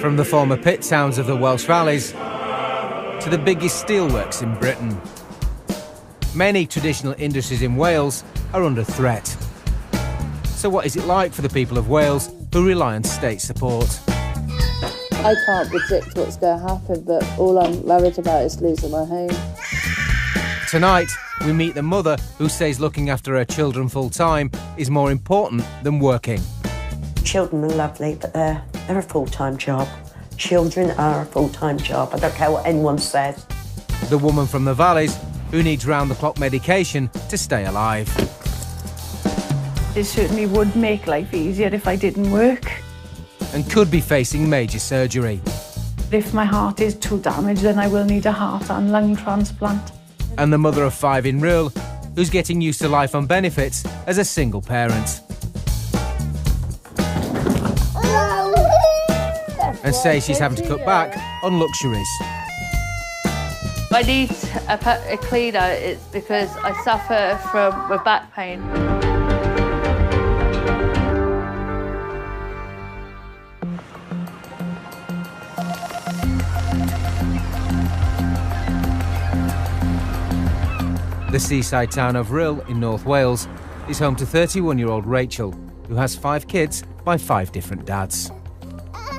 From the former pit towns of the Welsh valleys to the biggest steelworks in Britain. Many traditional industries in Wales are under threat. So what is it like for the people of Wales who rely on state support? I can't predict what's going to happen, but all I'm worried about is losing my home. Tonight, we meet the mother who says looking after her children full-time is more important than working. Children are lovely, but they're a full-time job. Children are a full-time job. I don't care what anyone says. The woman from the valleys who needs round-the-clock medication to stay alive. It certainly would make life easier if I didn't work. And could be facing major surgery. If my heart is too damaged, then I will need a heart and lung transplant. And the mother of 5 in Rachael, who's getting used to life on benefits as a single parent. And says she's having to cut back on luxuries. I need a cleaner. It's because I suffer with back pain. The seaside town of Rachael in North Wales is home to 31-year-old Rachael, who has 5 kids by 5 different dads.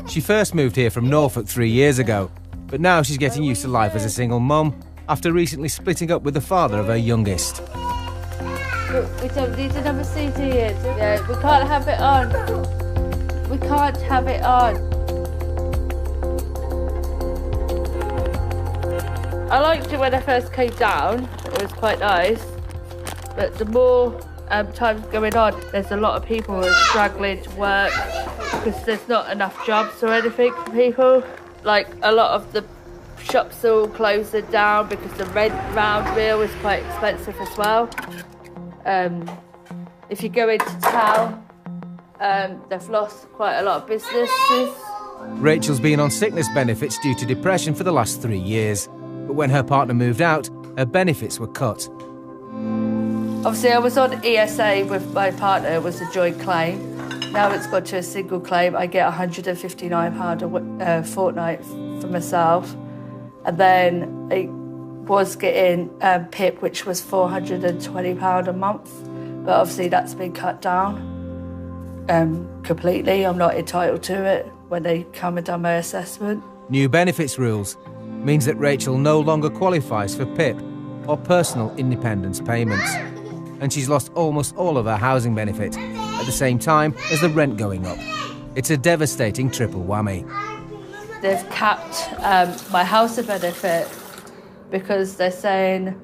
She first moved here from Norfolk 3 years ago, but now she's getting used to life as a single mum after recently splitting up with the father of her youngest. We don't need another CD here. Yeah, we can't have it on. We can't have it on. I liked it when I first came down. It was quite nice. But the more time's going on, there's a lot of people who are struggling to work because there's not enough jobs or anything for people. Like, a lot of the shops are all closing down because the rent round here is quite expensive as well. If you go into town, they've lost quite a lot of businesses. Rachel's been on sickness benefits due to depression for the last 3 years. But when her partner moved out, her benefits were cut. Obviously, I was on ESA with my partner. It was a joint claim. Now it's got to a single claim. I get £159 a fortnight for myself. And then I was getting PIP, which was £420 a month. But obviously that's been cut down completely. I'm not entitled to it when they come and done my assessment. New benefits rules means that Rachael no longer qualifies for PIP or personal independence payments. And she's lost almost all of her housing benefit at the same time as the rent going up. It's a devastating triple whammy. They've capped my housing benefit because they're saying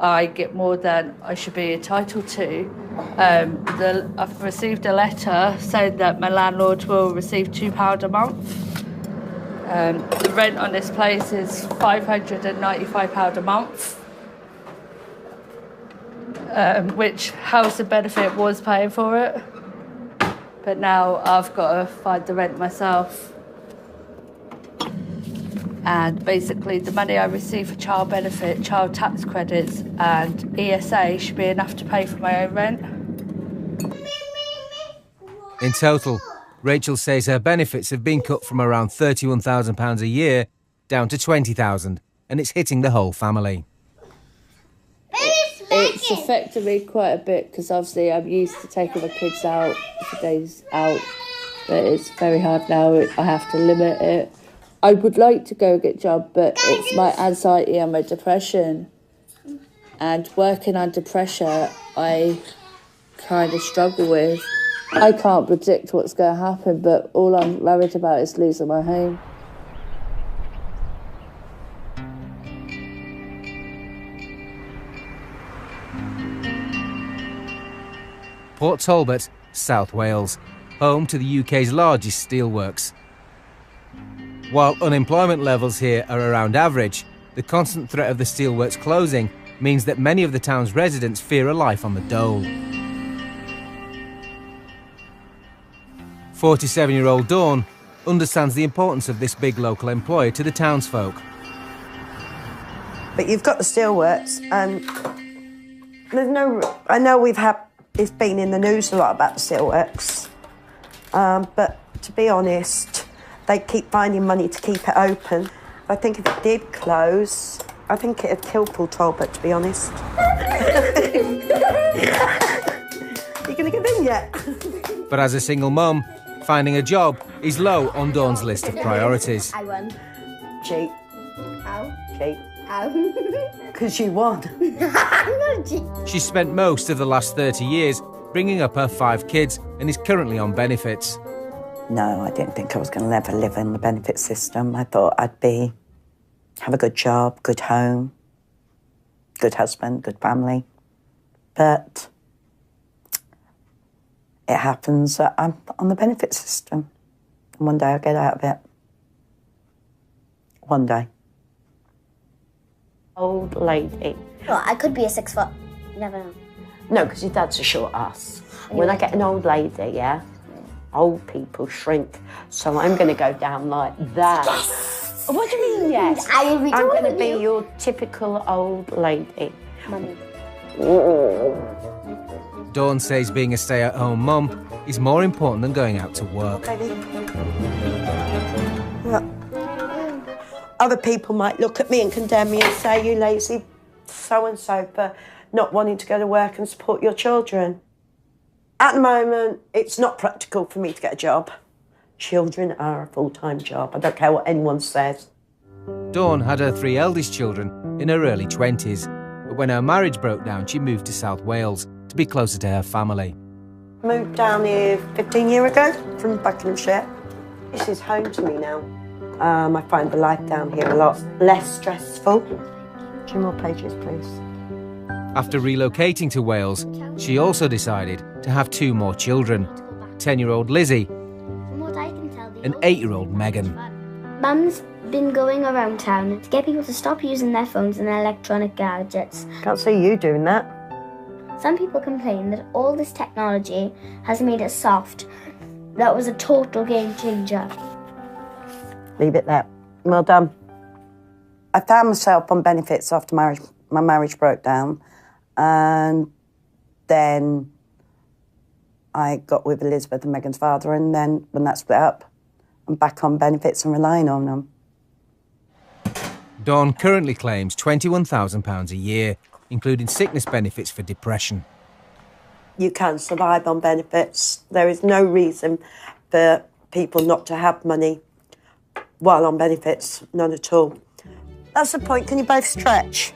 I get more than I should be entitled to. I've received a letter saying that my landlord will receive £2 a month. The rent on this place is £595 a month, which housing benefit was paying for it. But now I've got to find the rent myself. And basically the money I receive for child benefit, child tax credits and ESA should be enough to pay for my own rent. In total, Rachael says her benefits have been cut from around £31,000 a year down to £20,000, and it's hitting the whole family. It's affected me quite a bit because obviously I'm used to taking my kids out for days out, but it's very hard now. I have to limit it. I would like to go get a job, but it's my anxiety and my depression. And working under pressure, I kind of struggle with. I can't predict what's going to happen, but all I'm worried about is losing my home. Port Talbot, South Wales, home to the UK's largest steelworks. While unemployment levels here are around average, the constant threat of the steelworks closing means that many of the town's residents fear a life on the dole. 47-year-old Dawn understands the importance of this big local employer to the townsfolk. But you've got the steelworks, and there's no... I know it's been in the news a lot about the steelworks, but to be honest, They keep finding money to keep it open. I think if it did close, I think it'd kill Paul Talbot, to be honest. You gonna get in yet? But as a single mum, finding a job is low on Dawn's list of priorities. I won. Cheat. Ow. Cheat. Ow. Because you won. No, cheat. She's spent most of the last 30 years bringing up her 5 kids and is currently on benefits. No, I didn't think I was going to ever live in the benefit system. I thought I'd have a good job, good home, good husband, good family. But it happens that I'm on the benefit system. And one day I'll get out of it. One day. Old lady. Well, I could be a 6 foot. You never know. No, because your dad's a short ass. When I get an old lady, yeah, old people shrink. So I'm going to go down like that. Yes! What do you mean, yes? I will be I'm going to with be you. your typical old lady. Mummy. Dawn says being a stay-at-home mum is more important than going out to work. Baby. Look. Other people might look at me and condemn me and say, you lazy so-and-so for not wanting to go to work and support your children. At the moment, it's not practical for me to get a job. Children are a full-time job. I don't care what anyone says. Dawn had her 3 eldest children in her early 20s, but when her marriage broke down, she moved to South Wales to be closer to her family. Moved down here 15 years ago from Buckinghamshire. This is home to me now. I find the life down here a lot less stressful. 2 more pages, please. After relocating to Wales, she also decided to have 2 more children, 10-year-old Lizzie From what I can tell, and 8-year-old Megan. Mum's been going around town to get people to stop using their phones and electronic gadgets. Can't see you doing that. Some people complain that all this technology has made it soft. That was a total game changer. Leave it there. Well done. I found myself on benefits after marriage. My marriage broke down, and then I got with Elizabeth and Megan's father, and then when that split up, I'm back on benefits and relying on them. Dawn currently claims £21,000 a year, including sickness benefits for depression. You can survive on benefits. There is no reason for people not to have money while on benefits, none at all. That's the point. Can you both stretch?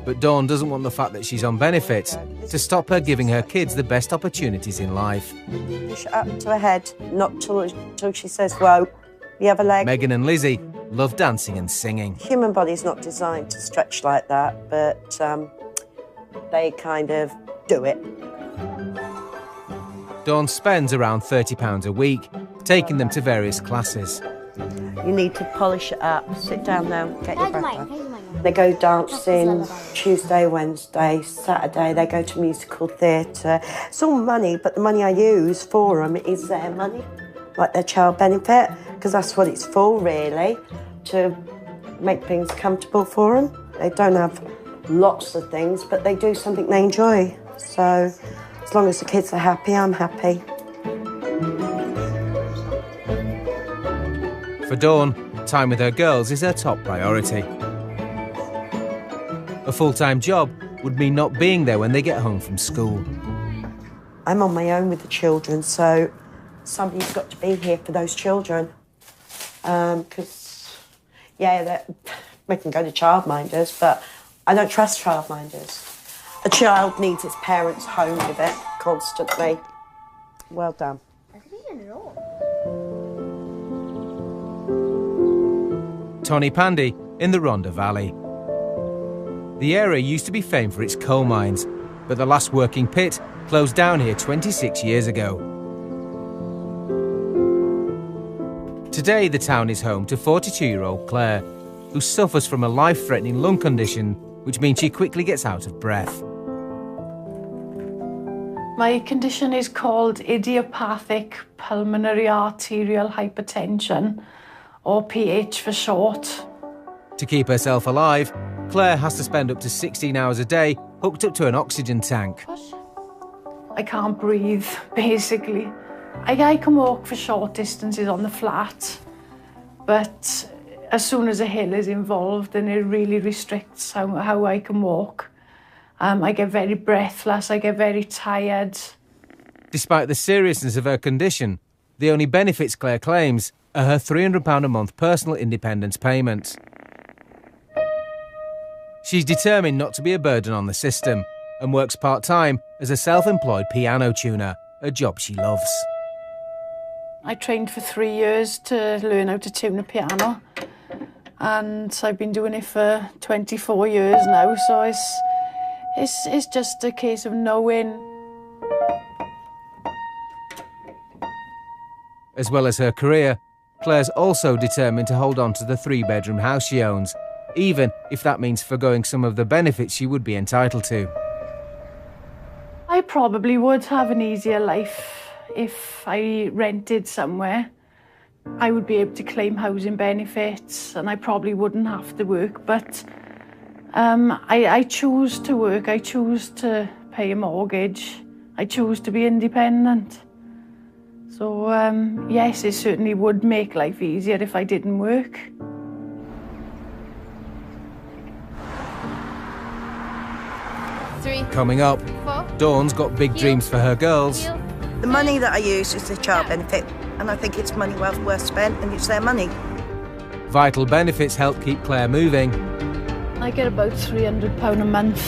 But Dawn doesn't want the fact that she's on benefits to stop her giving her kids the best opportunities in life. Push it up to her head, not till she says, whoa. You have a leg. Megan and Lizzie love dancing and singing. Human body's not designed to stretch like that, but they kind of do it. Dawn spends around £30 a week, taking them to various classes. You need to polish it up. Sit down now, get your breath back. Mine. They go dancing Tuesday, Wednesday, Saturday. They go to musical theatre. It's all money, but the money I use for them is their money, like their child benefit, because that's what it's for, really, to make things comfortable for them. They don't have lots of things, but they do something they enjoy. So as long as the kids are happy, I'm happy. For Dawn, time with her girls is her top priority. A full-time job would mean not being there when they get home from school. I'm on my own with the children, so somebody's got to be here for those children. Because, we can go to childminders, but I don't trust childminders. A child needs its parents home with it constantly. Well done. Tony Pandy in the Rhondda Valley. The area used to be famed for its coal mines, but the last working pit closed down here 26 years ago. Today, the town is home to 42-year-old Claire, who suffers from a life-threatening lung condition, which means she quickly gets out of breath. My condition is called idiopathic pulmonary arterial hypertension, or PH for short. To keep herself alive, Claire has to spend up to 16 hours a day hooked up to an oxygen tank. I can't breathe, basically. I can walk for short distances on the flat, But as soon as a hill is involved, then it really restricts how I can walk. I get very breathless, I get very tired. Despite the seriousness of her condition, the only benefits Claire claims are her £300 a month personal independence payment. She's determined not to be a burden on the system and works part-time as a self-employed piano tuner, a job she loves. I trained for 3 years to learn how to tune a piano, and I've been doing it for 24 years now, so it's just a case of knowing. As well as her career, Claire's also determined to hold on to the 3-bedroom house she owns, even if that means forgoing some of the benefits she would be entitled to. I probably would have an easier life if I rented somewhere. I would be able to claim housing benefits and I probably wouldn't have to work, but I choose to work, I choose to pay a mortgage, I choose to be independent. So yes, it certainly would make life easier if I didn't work. Coming up, Dawn's got big dreams for her girls. The money that I use is the child benefit, and I think it's money well worth spent, and it's their money. Vital benefits help keep Claire moving. I get about £300 a month,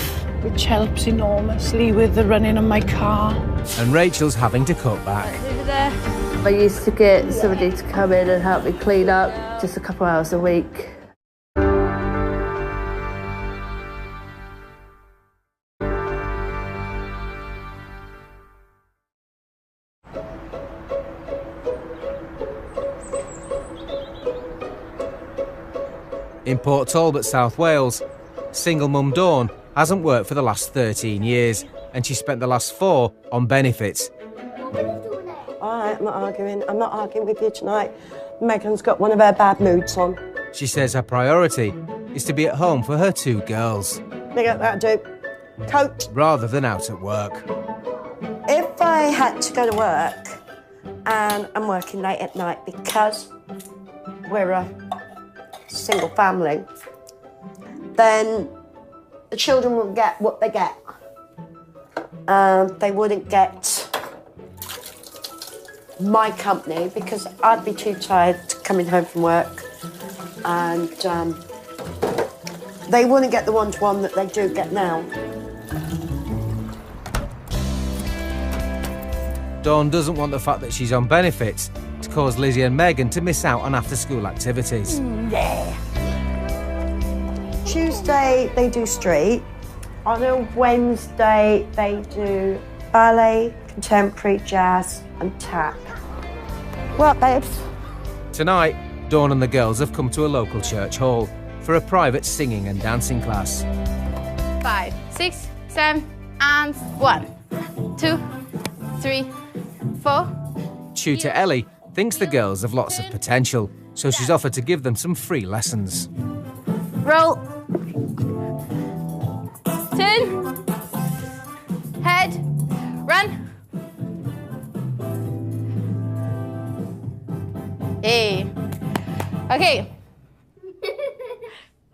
which helps enormously with the running of my car. And Rachel's having to cut back. Over there. I used to get somebody to come in and help me clean up just a couple hours a week. In Port Talbot, South Wales, single mum Dawn hasn't worked for the last 13 years, and she spent the last 4 on benefits. All right, I'm not arguing with you tonight. Megan's got one of her bad moods on. She says her priority is to be at home for her 2 girls, Look at that, dude. Coat. rather than out at work. If I had to go to work and I'm working late at night because we're a single family, then the children will get what they get. They wouldn't get my company because I'd be too tired coming home from work, and they wouldn't get the one-to-one that they do get now. Dawn doesn't want the fact that she's on benefits to cause Lizzie and Megan to miss out on after-school activities. Yeah. Tuesday, they do street. On a Wednesday, they do ballet, contemporary, jazz and tap. What, babes? Tonight, Dawn and the girls have come to a local church hall for a private singing and dancing class. 5, 6, 7, and 1, 2, 3, 4. Tutor Ellie thinks the girls have lots of potential, so she's offered to give them some free lessons. Roll. Turn. Head. Run. Hey. Okay.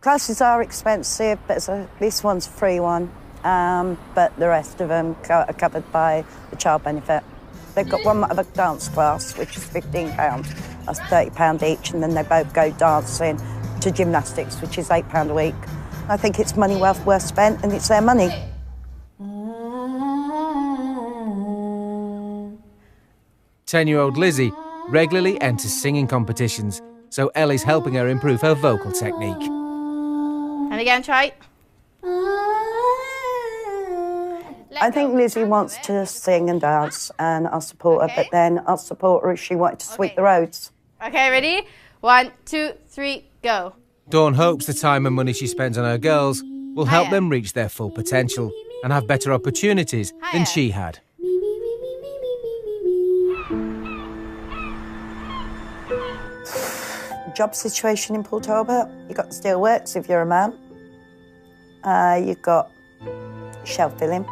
Classes are expensive, but this one's a free one. But the rest of them are covered by the child benefit. They've got one other dance class, which is £15. That's £30 each, and then they both go dancing to gymnastics, which is £8 a week. I think it's money well worth spent, and it's their money. 10-year-old Lizzie regularly enters singing competitions, so Ellie's helping her improve her vocal technique. And again, try. I think Lizzie wants to sing and dance, and I'll support her, but then I'll support her if she wanted to sweep the roads. Okay, ready? 1, 2, 3, go. Dawn hopes the time and money she spends on her girls will help them reach their full potential and have better opportunities than she had. Job situation in Port Talbot, you've got steelworks if you're a man. You've got shelf filling.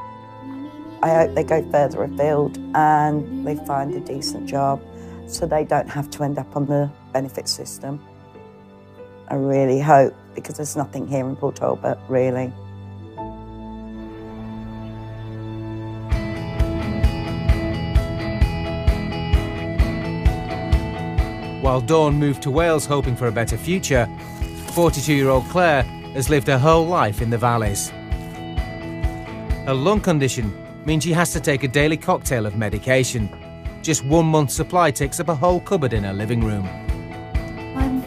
I hope they go further afield and they find a decent job so they don't have to end up on the benefit system. I really hope, because there's nothing here in Port Talbot, really. While Dawn moved to Wales hoping for a better future, 42-year-old Claire has lived her whole life in the valleys. Her lung condition means she has to take a daily cocktail of medication. Just 1 month's supply takes up a whole cupboard in her living room. I'm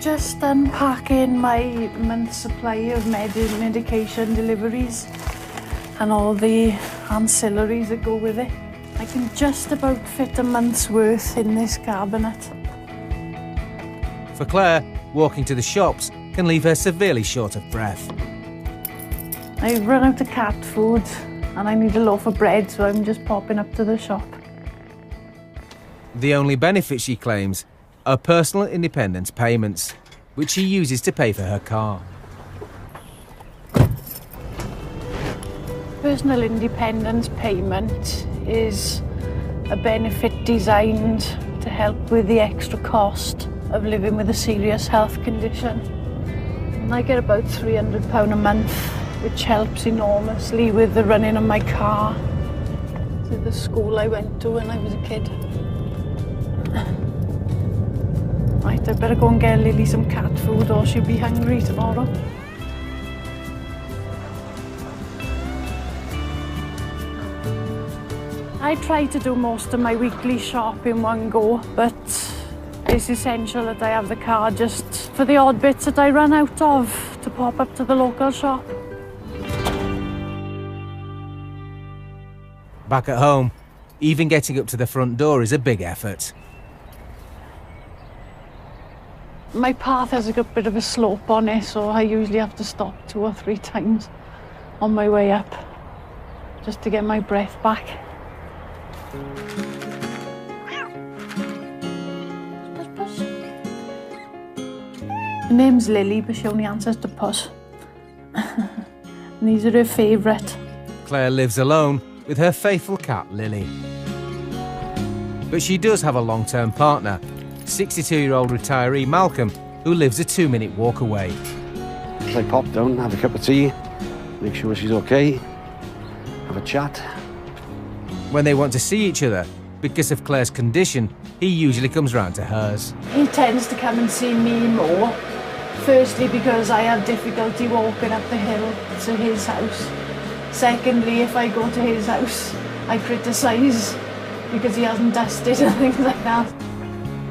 just unpacking my month's supply of medication deliveries and all the ancillaries that go with it. I can just about fit a month's worth in this cabinet. For Claire, walking to the shops can leave her severely short of breath. I've run out of cat food and I need a loaf of bread, so I'm just popping up to the shop. The only benefit, she claims, are personal independence payments, which she uses to pay for her car. Personal independence payment is a benefit designed to help with the extra cost of living with a serious health condition. And I get about £300 a month, which helps enormously with the running of my car to the school I went to when I was a kid. Right, I better go and get Lily some cat food or she'll be hungry tomorrow. I try to do most of my weekly shop in one go, but it's essential that I have the car just for the odd bits that I run out of to pop up to the local shop. Back at home, even getting up to the front door is a big effort. My path has a bit of a slope on it, so I usually have to stop 2 or 3 times on my way up just to get my breath back. Her name's Lily, but she only answers to Puss. And these are her favourite. Claire lives alone with her faithful cat, Lily. But she does have a long-term partner, 62-year-old retiree Malcolm, who lives a 2-minute walk away. I pop down, have a cup of tea, make sure she's okay, have a chat. When they want to see each other, because of Claire's condition, he usually comes round to hers. He tends to come and see me more. Firstly, because I have difficulty walking up the hill to his house. Secondly, if I go to his house, I criticise because he hasn't dusted and things like that.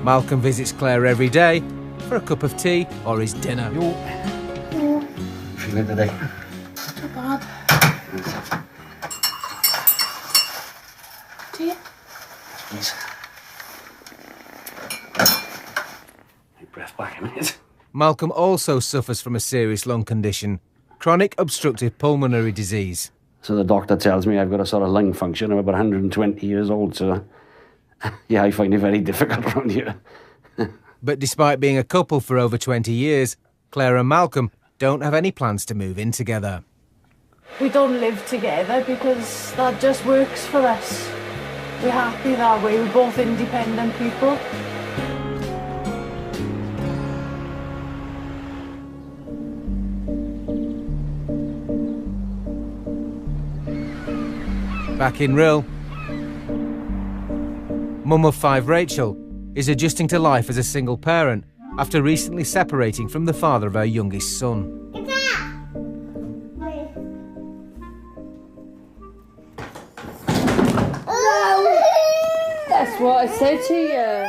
Malcolm visits Claire every day for a cup of tea or his dinner. You feeling today? Not too bad. Tea? Please. Take breath back a minute. Malcolm also suffers from a serious lung condition, chronic obstructive pulmonary disease. So the doctor tells me I've got a sort of lung function. I'm about 120 years old, so yeah, I find it very difficult around here. But despite being a couple for over 20 years, Claire and Malcolm don't have any plans to move in together. We don't live together because that just works for us. We're happy that way. We're both independent people. Back in Rill, mum of 5 Rachael is adjusting to life as a single parent after recently separating from the father of her youngest son. That's what I said to you.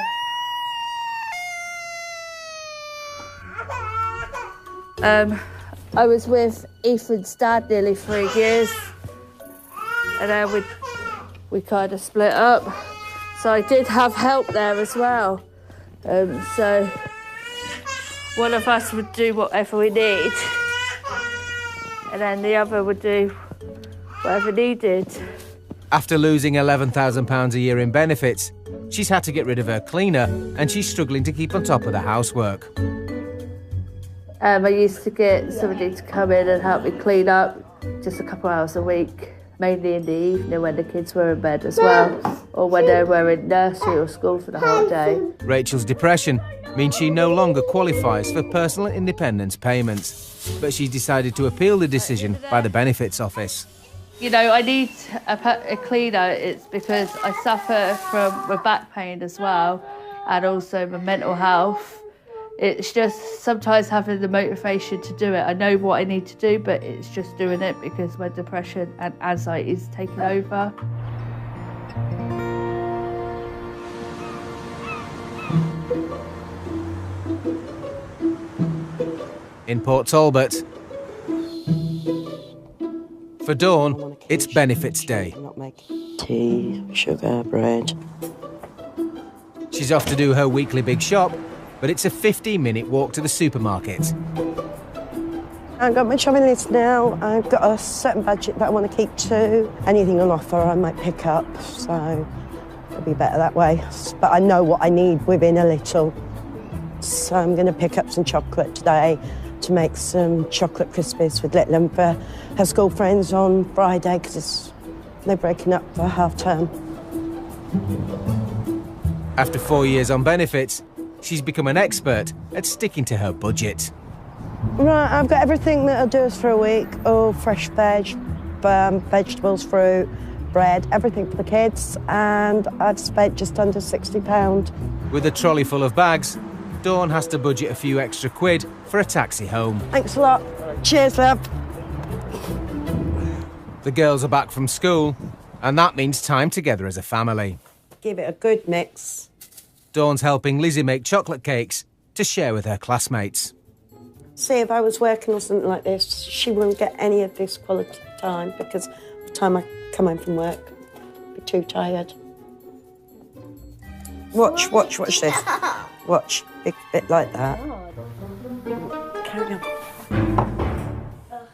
I was with Ethan's dad nearly 3 years, and then we kind of split up. So I did have help there as well. So one of us would do whatever we need, and then the other would do whatever needed. After losing £11,000 a year in benefits, she's had to get rid of her cleaner and she's struggling to keep on top of the housework. I used to get somebody to come in and help me clean up just a couple hours a week, mainly in the evening when the kids were in bed as well, or when they were in nursery or school for the whole day. Rachel's depression means she no longer qualifies for personal independence payments, but she's decided to appeal the decision by the Benefits Office. You know, I need a cleaner. It's because I suffer from my back pain as well, and also my mental health. It's just sometimes having the motivation to do it. I know what I need to do, but it's just doing it because my depression and anxiety is taking over. In Port Talbot, for Dawn, it's Benefits Day. I'm not making tea, sugar, bread. She's off to do her weekly big shop, but it's a 15-minute walk to the supermarket. I've got my shopping list now. I've got a certain budget that I want to keep to. Anything on offer I might pick up, so it'll be better that way. But I know what I need within a little. So I'm going to pick up some chocolate today to make some chocolate Krispies with Little for her school friends on Friday because they're breaking up for half term. After 4 years on benefits, she's become an expert at sticking to her budget. Right, I've got everything that I'll do us for a week. All fresh veg, vegetables, fruit, bread, everything for the kids, and I've spent just under £60. With a trolley full of bags, Dawn has to budget a few extra quid for a taxi home. Thanks a lot. Cheers, love. The girls are back from school, and that means time together as a family. Give it a good mix. Dawn's helping Lizzie make chocolate cakes to share with her classmates. See, if I was working or something like this, she wouldn't get any of this quality time because by the time I come home from work, I'd be too tired. Watch this. Watch, bit like that. Carry on.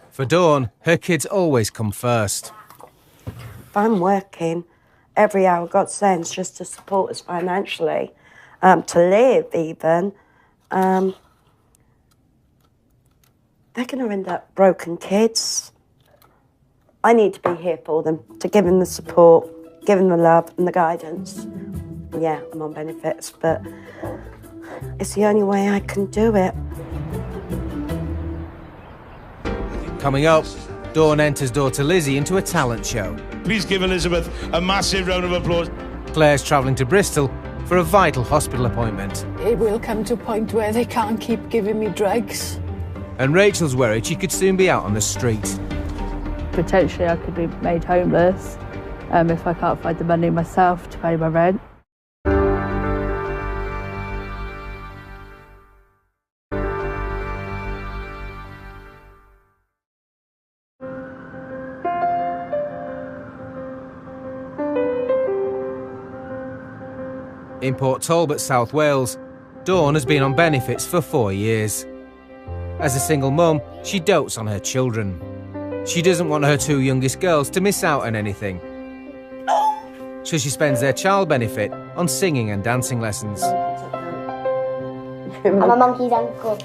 For Dawn, her kids always come first. If I'm working every hour God sends just to support us financially, to live even, they're going to end up broken kids. I need to be here for them, to give them the support, give them the love and the guidance. Yeah, I'm on benefits, but it's the only way I can do it. Coming up, Dawn enters daughter Lizzie into a talent show. Please give Elizabeth a massive round of applause. Claire's travelling to Bristol for a vital hospital appointment. It will come to a point where they can't keep giving me drugs. And Rachel's worried she could soon be out on the street. Potentially I could be made homeless if I can't find the money myself to pay my rent. In Port Talbot, South Wales, Dawn has been on benefits for 4 years. As a single mum, she dotes on her children. She doesn't want her 2 youngest girls to miss out on anything. So she spends their child benefit on singing and dancing lessons. I'm a monkey's uncle.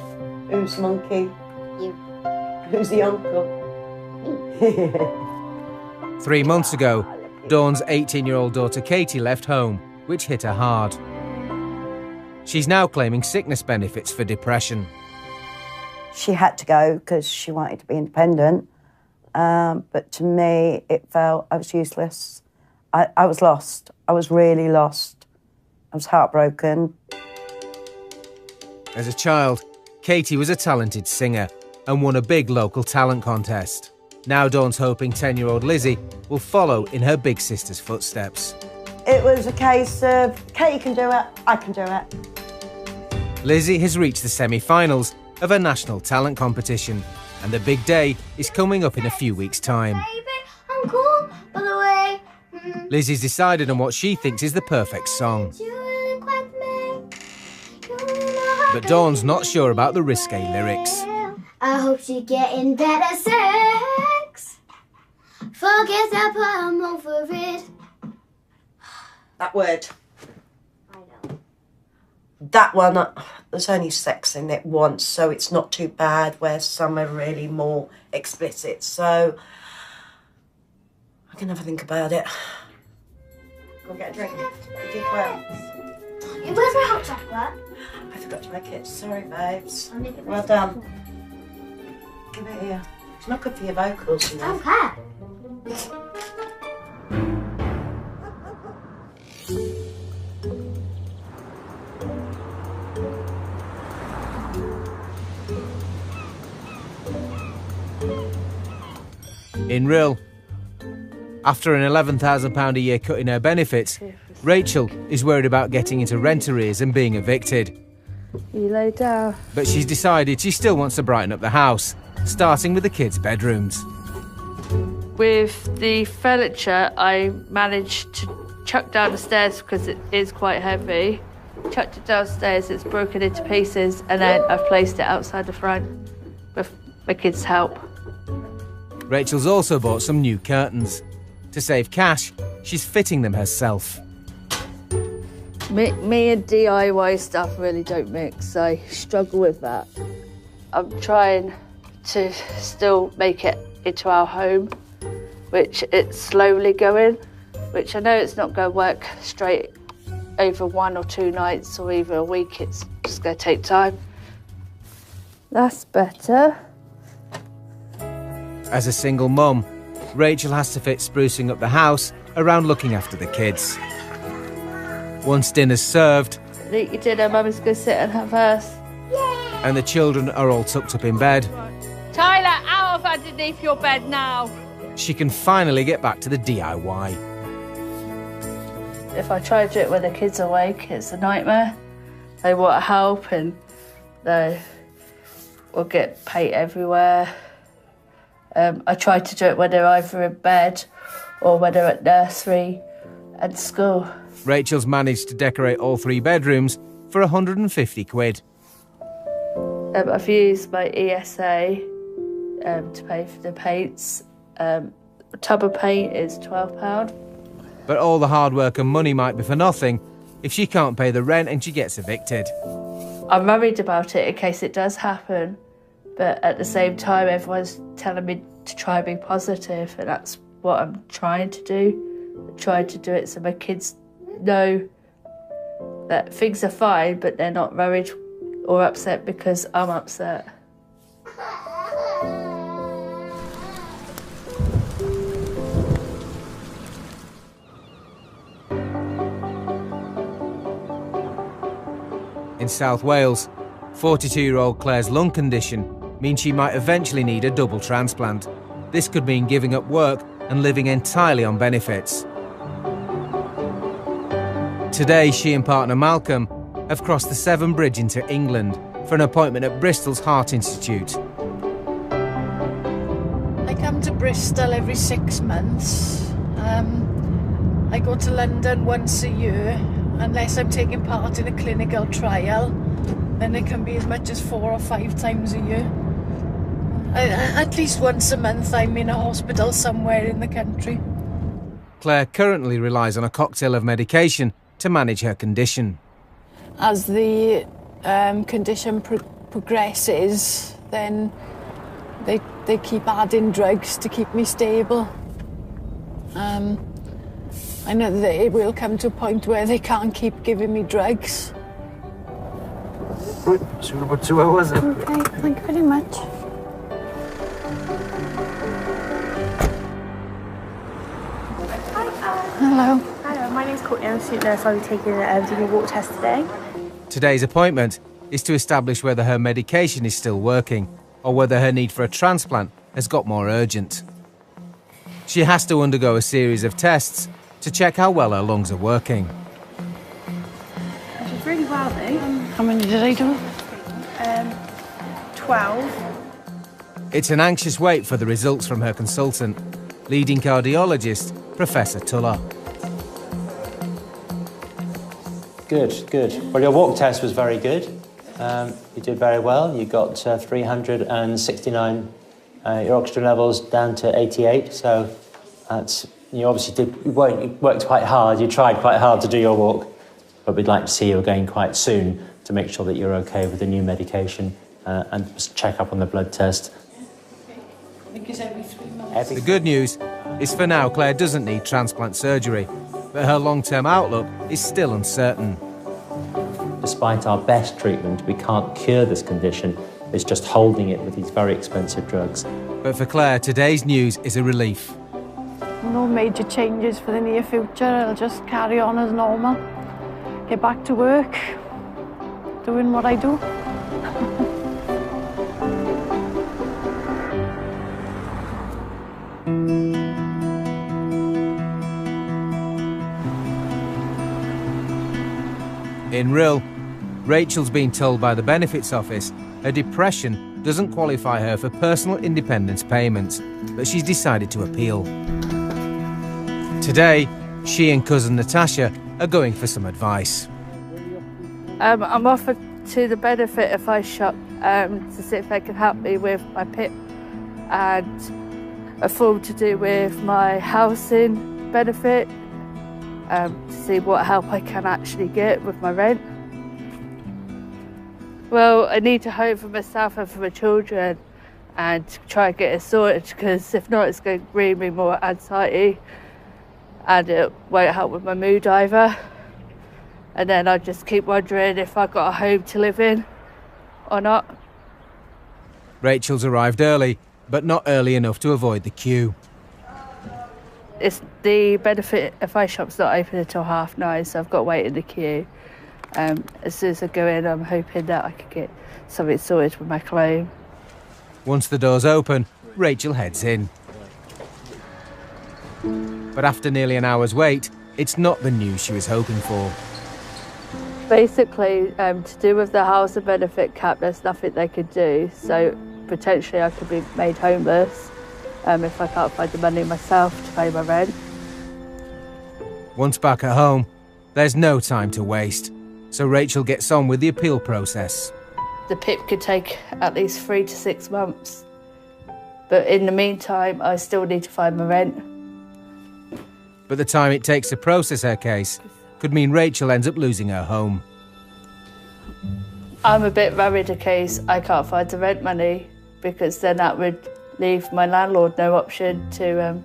Who's monkey? You. Who's the uncle? 3 months ago, Dawn's 18-year-old daughter Katie left home, which hit her hard. She's now claiming sickness benefits for depression. She had to go because she wanted to be independent. But to me, it felt I was useless. I was lost. I was really lost. I was heartbroken. As a child, Katie was a talented singer and won a big local talent contest. Now Dawn's hoping 10-year-old Lizzie will follow in her big sister's footsteps. It was a case of, Katie can do it, I can do it. Lizzie has reached the semi-finals of a national talent competition, and the big day is coming up in a few weeks' time. Baby, I'm cool, by the way. Lizzie's decided on what she thinks is the perfect song. But Dawn's not sure about the risque lyrics. I hope she getting better sex. Forget that part, I'm over it. That word. I know. That one, there's only sex in it once, so it's not too bad, where some are really more explicit. So I can have a think about it. Go get a drink. You did well. Where's my hot chocolate? I forgot to make it. Sorry, babes. I'll make it Well done. Give it here. It's not good for your vocals, you I know. don't care. In Rill, after an £11,000 a year cut in her benefits, Rachael is worried about getting into rent arrears and being evicted. You lay down. But she's decided she still wants to brighten up the house, starting with the kids' bedrooms. With the furniture, I managed to chuck down the stairs because it is quite heavy. Chucked it downstairs, it's broken into pieces, and then I've placed it outside the front with my kids' help. Rachel's also bought some new curtains. To save cash, she's fitting them herself. Me and DIY stuff really don't mix. I struggle with that. I'm trying to still make it into our home, which it's slowly going, which I know it's not going to work straight over 1 or 2 nights or even a week. It's just going to take time. That's better. As a single mum, Rachael has to fit sprucing up the house around looking after the kids. Once dinner's served, Eat your dinner, Mummy's going to sit and have hers. and the children are all tucked up in bed, Tyler, out of underneath your bed now. she can finally get back to the DIY. If I try to do it when the kids are awake, it's a nightmare. They want help and they will get paint everywhere. I try to do it when they're either in bed or when they're at nursery and school. Rachel's managed to decorate all 3 bedrooms for 150 quid. I've used my ESA to pay for the paints. A tub of paint is £12. But all the hard work and money might be for nothing if she can't pay the rent and she gets evicted. I'm worried about it in case it does happen, but at the same time everyone's telling me to try and be positive, and that's what I'm trying to do. I'm trying to do it so my kids know that things are fine, but they're not worried or upset because I'm upset. In South Wales, 42-year-old Claire's lung condition means she might eventually need a double transplant. This could mean giving up work and living entirely on benefits. Today, she and partner Malcolm have crossed the Severn Bridge into England for an appointment at Bristol's Heart Institute. I come to Bristol every 6 months. I go to London once a year, unless I'm taking part in a clinical trial. Then it can be as much as 4 or 5 times a year. At least once a month I'm in a hospital somewhere in the country. Claire currently relies on a cocktail of medication to manage her condition. As the condition progresses, then they keep adding drugs to keep me stable. I know that it will come to a point where they can't keep giving me drugs. Right, so about 2 hours. Okay, thank you very much. Hello. Hello, my name's Courtney. I'm a student nurse. I'll be taking a walk test today. Today's appointment is to establish whether her medication is still working or whether her need for a transplant has got more urgent. She has to undergo a series of tests to check how well her lungs are working. Which is really well, though. How many did I do? 12. It's an anxious wait for the results from her consultant, leading cardiologist Professor Tuller. Good, good. Well, your walk test was very good. You did very well. You got 369, your oxygen levels down to 88, so that's, you obviously you worked quite hard, you tried quite hard to do your walk, but we'd like to see you again quite soon to make sure that you're okay with the new medication and just check up on the blood test. Because every 3 months. The good news is for now Claire doesn't need transplant surgery, but her long-term outlook is still uncertain. despite our best treatment, we can't cure this condition. It's just holding it with these very expensive drugs. But for Claire, today's news is a relief. No major changes for the near future. I'll just carry on as normal. Get back to work, doing what I do. In Rhyl, Rachel's been told by the benefits office her depression doesn't qualify her for personal independence payments, but she's decided to appeal. Today, she and cousin Natasha are going for some advice. I'm offered to the benefit if I shop to see if they can help me with my PIP and a form to do with my housing benefit, to see what help I can actually get with my rent. Well, I need a home for myself and for my children and try and get it sorted, because if not, it's going to bring me more anxiety and it won't help with my mood either. And then I just keep wondering if I've got a home to live in or not. Rachel's arrived early, but not early enough to avoid the queue. It's the benefit if I shop's not open until 9:30, so I've got to wait in the queue. As soon as I go in, I'm hoping that I could get something sorted with my claim. Once the doors open, Rachel heads in. But after nearly an hour's wait, it's not the news she was hoping for. Basically, to do with the housing benefit cap, there's nothing they could do, so potentially I could be made homeless if I can't find the money myself to pay my rent. Once back at home, there's no time to waste, so Rachel gets on with the appeal process. The PIP could take at least 3 to 6 months, but in the meantime, I still need to find my rent. But the time it takes to process her case could mean Rachel ends up losing her home. I'm a bit worried in case I can't find the rent money, because then that would leave my landlord no option to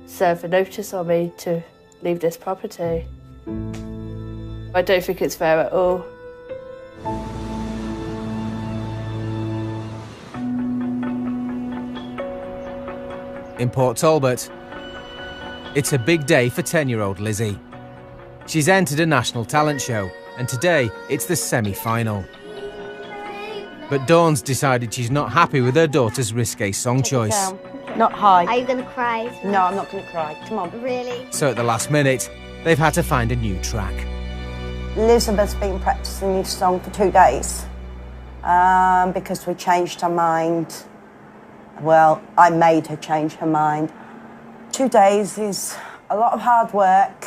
serve a notice on me to leave this property. I don't think it's fair at all. In Port Talbot, it's a big day for 10-year-old Lizzie. She's entered a national talent show, and today it's the semi-final. But Dawn's decided she's not happy with her daughter's risque song choice. Not high. Are you going to cry? No, I'm not going to cry. Come on. Really? So at the last minute, they've had to find a new track. Elizabeth's been practicing this song for 2 days because we changed her mind. Well, I made her change her mind. 2 days is a lot of hard work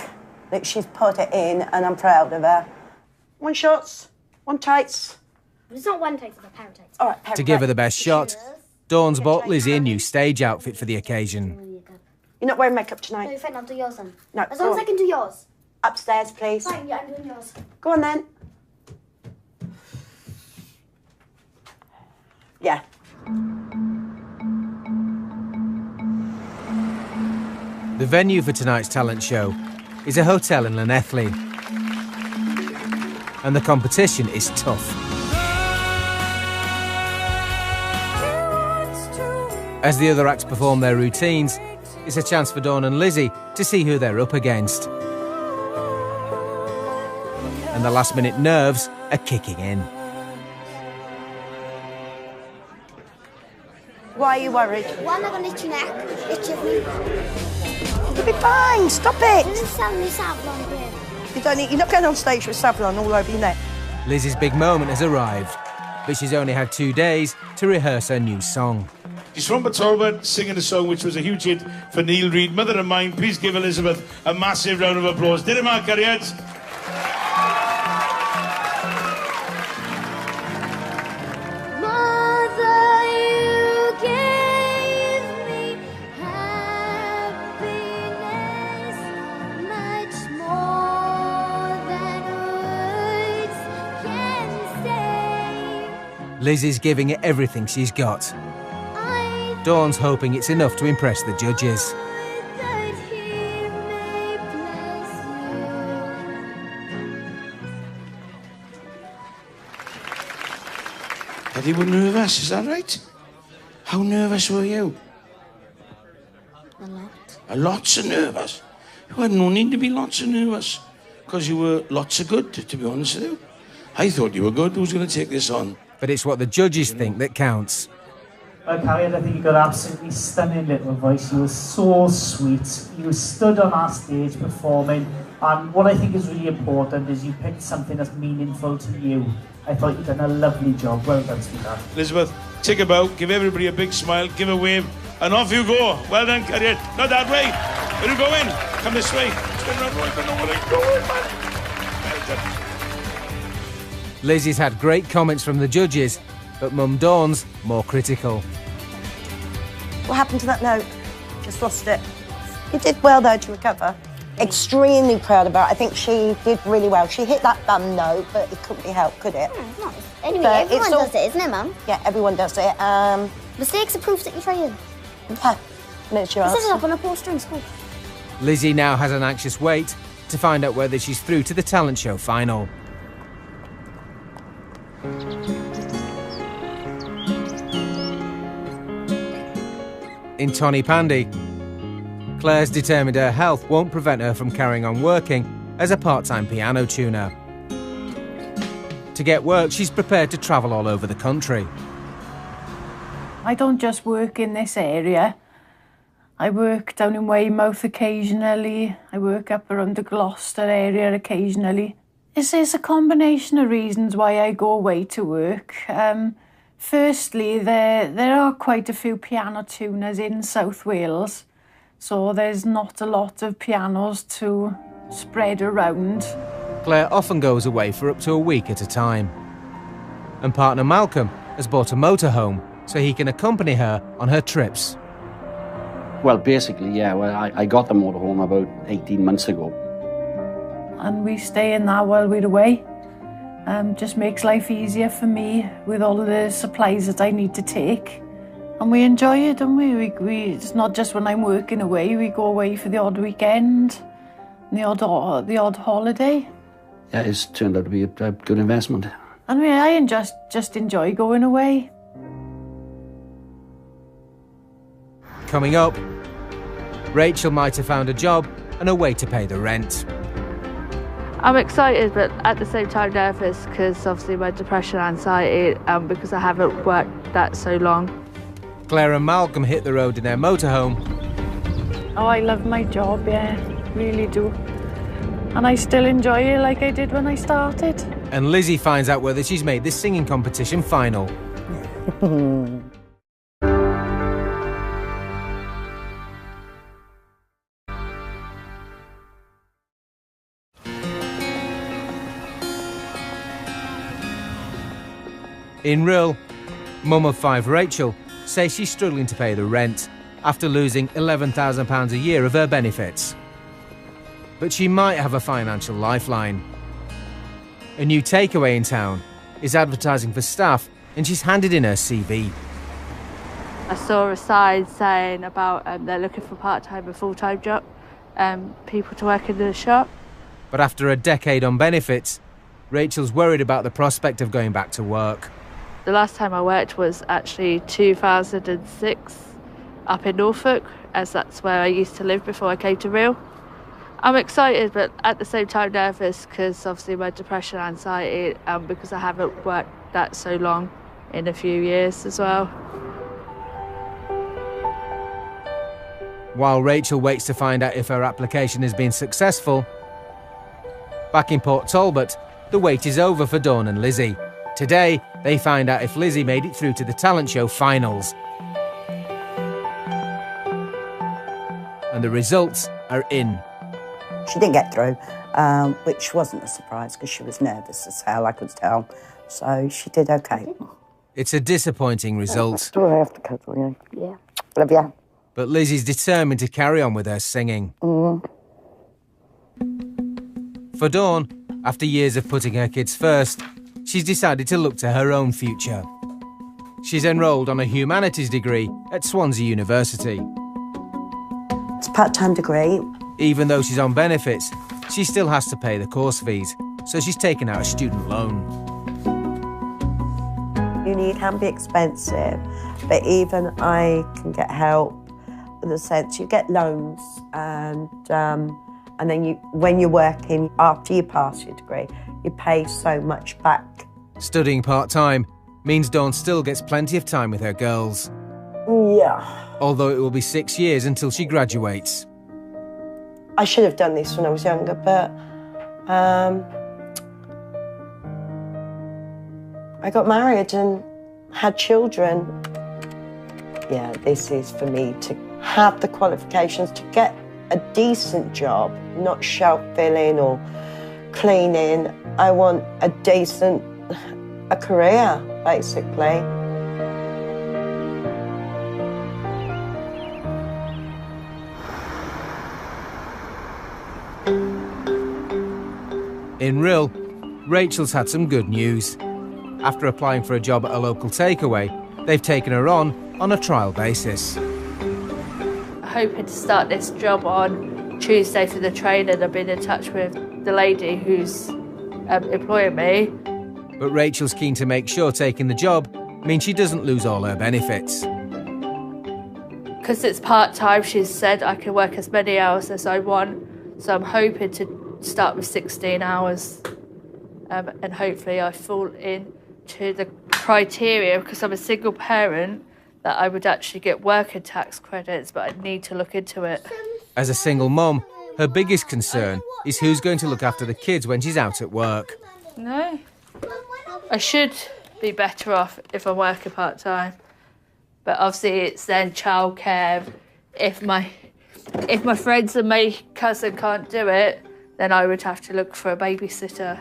that she's put it in, and I'm proud of her. 1 shots, 1 tights. It's not 1 tights, it's a pair of tights. All right, pair To of give her tights. the best shot, Dawn's bought Lizzie a new stage outfit for the occasion. You're not wearing makeup No, tonight? fine, I'll do yours then. No, As long as I can do yours. Upstairs, please. Fine, yeah, I'm doing yours. Go on then. Yeah. The venue for tonight's talent show is a hotel in Llanelli. And the competition is tough. As the other acts perform their routines, it's a chance for Dawn and Lizzie to see who they're up against. And the last-minute nerves are kicking in. Why are you worried? Why am I going to itch your neck? Itches me. You'll be fine. Stop it. Doesn't sound me Savlon here. You're not going on stage with Savlon all over your neck. Lizzie's big moment has arrived, but she's only had 2 days to rehearse her new song. She's from Talbot, singing a song which was a huge hit for Neil Reid, Mother of Mine. Please give Elizabeth a massive round of applause. Did it, Mark Carriot? Lizzie's giving it everything she's got. Dawn's hoping it's enough to impress the judges. that you were nervous, is that right? How nervous were you? A lot. Lots of nervous. You had no need to be lots of nervous, because you were lots of good, to be honest with you. I thought you were good. Who's going to take this on? But it's what the judges think that counts. Well, Carrie, I think you got absolutely stunning little voice. You were so sweet. You stood on our stage performing, and what I think is really important is you picked something that's meaningful to you. I thought you'd done a lovely job. Well done, sweetheart. Elizabeth, take a bow, give everybody a big smile, give a wave, and off you go. Well done, Carrie. Not that way. Where are you going? Come this way. Turn around. I don't know where I'm going, man. Well done. Lizzie's had great comments from the judges, but Mum Dawn's more critical. What happened to that note? Just lost it. You did well, though, to recover. Extremely proud of her. I think she did really well. She hit that bum note, but it couldn't be helped, could it? Yeah, it's not. Anyway, everyone does it, isn't it, Mum? Yeah, everyone does it. Mistakes are proof that you're trying. Yeah, there's your This is answer. up on a poster in school. Lizzie now has an anxious wait to find out whether she's through to the talent show final. In Tony Pandy, Claire's determined her health won't prevent her from carrying on working as a part-time piano tuner. To get work, she's prepared to travel all over the country. I don't just work in this area. I work down in Weymouth occasionally. I work up around the Gloucester area occasionally. It's a combination of reasons why I go away to work. Firstly, there are quite a few piano tuners in South Wales, so there's not a lot of pianos to spread around. Claire often goes away for up to a week at a time. And partner Malcolm has bought a motorhome so he can accompany her on her trips. Well, basically, yeah. Well, I got the motorhome about 18 months ago. And we stay in that while we're away. Just makes life easier for me with all the supplies that I need to take. And we enjoy it, don't we? It's not just when I'm working away, we go away for the odd weekend, the odd holiday. Yeah, it's turned out to be a good investment. And I just enjoy going away. Coming up, Rachel might have found a job and a way to pay the rent. I'm excited, but at the same time nervous, because obviously my depression and anxiety, because I haven't worked that so long. Claire and Malcolm hit the road in their motorhome. Oh, I love my job, yeah, really do. And I still enjoy it like I did when I started. And Lizzie finds out whether she's made the singing competition final. In Rill, mum of 5 Rachael says she's struggling to pay the rent after losing £11,000 a year of her benefits. But she might have a financial lifeline. A new takeaway in town is advertising for staff, and she's handed in her CV. I saw a sign saying about they're looking for part-time and full-time job, people to work in the shop. But after a decade on benefits, Rachel's worried about the prospect of going back to work. The last time I worked was actually 2006 up in Norfolk, as that's where I used to live before I came to Rill. I'm excited, but at the same time nervous, because obviously my depression and anxiety, because I haven't worked that so long in a few years as well. While Rachael waits to find out if her application has been successful, back in Port Talbot, the wait is over for Dawn and Lizzie. Today, they find out if Lizzie made it through to the talent show finals. And the results are in. She didn't get through, which wasn't a surprise because she was nervous as hell, I could tell. So she did okay. It's a disappointing result. Do I have to cuddle you? Yeah. Love you. But Lizzie's determined to carry on with her singing. For Dawn, after years of putting her kids first, she's decided to look to her own future. She's enrolled on a humanities degree at Swansea University. It's a part-time degree. Even though she's on benefits, she still has to pay the course fees, so she's taken out a student loan. Uni can be expensive, but even I can get help in the sense you get loans and then when you're working, after you pass your degree, you pay so much back. Studying part-time means Dawn still gets plenty of time with her girls. Yeah. Although it will be 6 years until she graduates. I should have done this when I was younger, but I got married and had children. Yeah, this is for me to have the qualifications to get a decent job, not shelf filling or cleaning. I want a career, basically. In Rill, Rachel's had some good news. After applying for a job at a local takeaway, they've taken her on a trial basis. Hoping to start this job on Tuesday for the training. I've been in touch with the lady who's employing me. But Rachel's keen to make sure taking the job means she doesn't lose all her benefits. Because it's part-time, she's said I can work as many hours as I want, so I'm hoping to start with 16 hours and hopefully I fall into the criteria, because I'm a single parent, that I would actually get working tax credits, but I need to look into it. As a single mom, her biggest concern is who's going to look after the kids when she's out at work. No. I should be better off if I'm working part-time. But obviously it's then childcare. If my friends and my cousin can't do it, then I would have to look for a babysitter.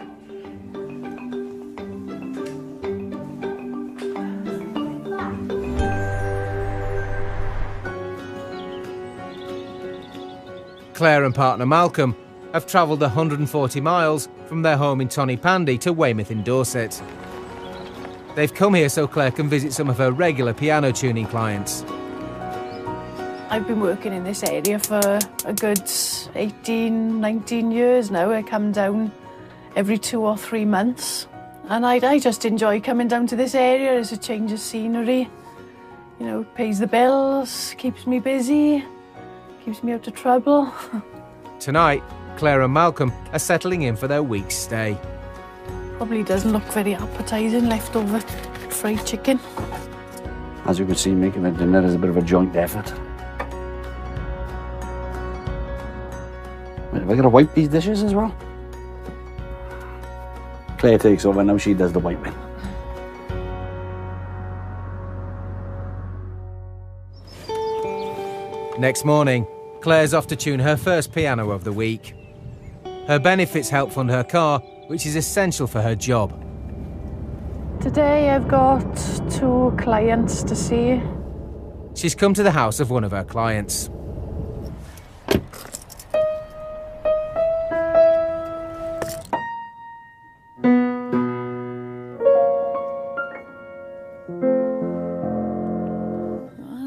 Claire and partner Malcolm have travelled 140 miles from their home in Tonypandy to Weymouth in Dorset. They've come here so Claire can visit some of her regular piano tuning clients. I've been working in this area for a good 18, 19 years now. I come down every 2 or 3 months. And I just enjoy coming down to this area. It's a change of scenery. You know, pays the bills, keeps me busy, keeps me out of trouble. Tonight, Claire and Malcolm are settling in for their week's stay. Probably doesn't look very appetising, leftover fried chicken. As you can see, making the dinner is a bit of a joint effort. Have I got to wipe these dishes as well? Claire takes over now, she does the wiping. Next morning, Claire's off to tune her first piano of the week. Her benefits help fund her car, which is essential for her job. Today I've got 2 clients to see. She's come to the house of one of her clients.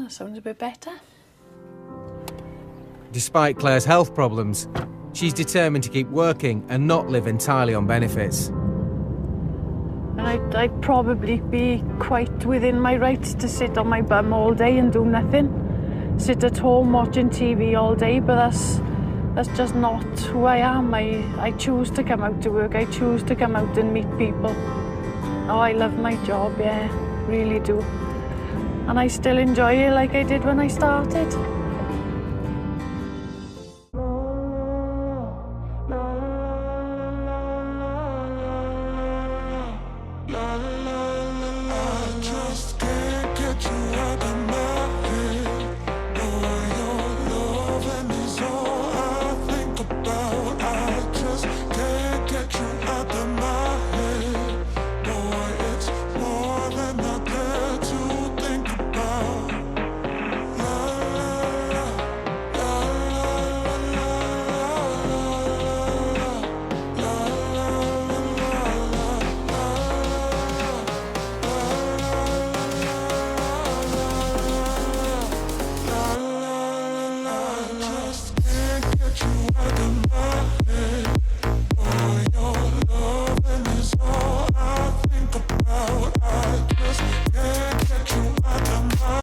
Sounds a bit better. Despite Claire's health problems, she's determined to keep working and not live entirely on benefits. And I'd probably be quite within my rights to sit on my bum all day and do nothing. Sit at home watching TV all day, but that's just not who I am. I choose to come out to work. I choose to come out and meet people. Oh, I love my job, yeah, really do. And I still enjoy it like I did when I started.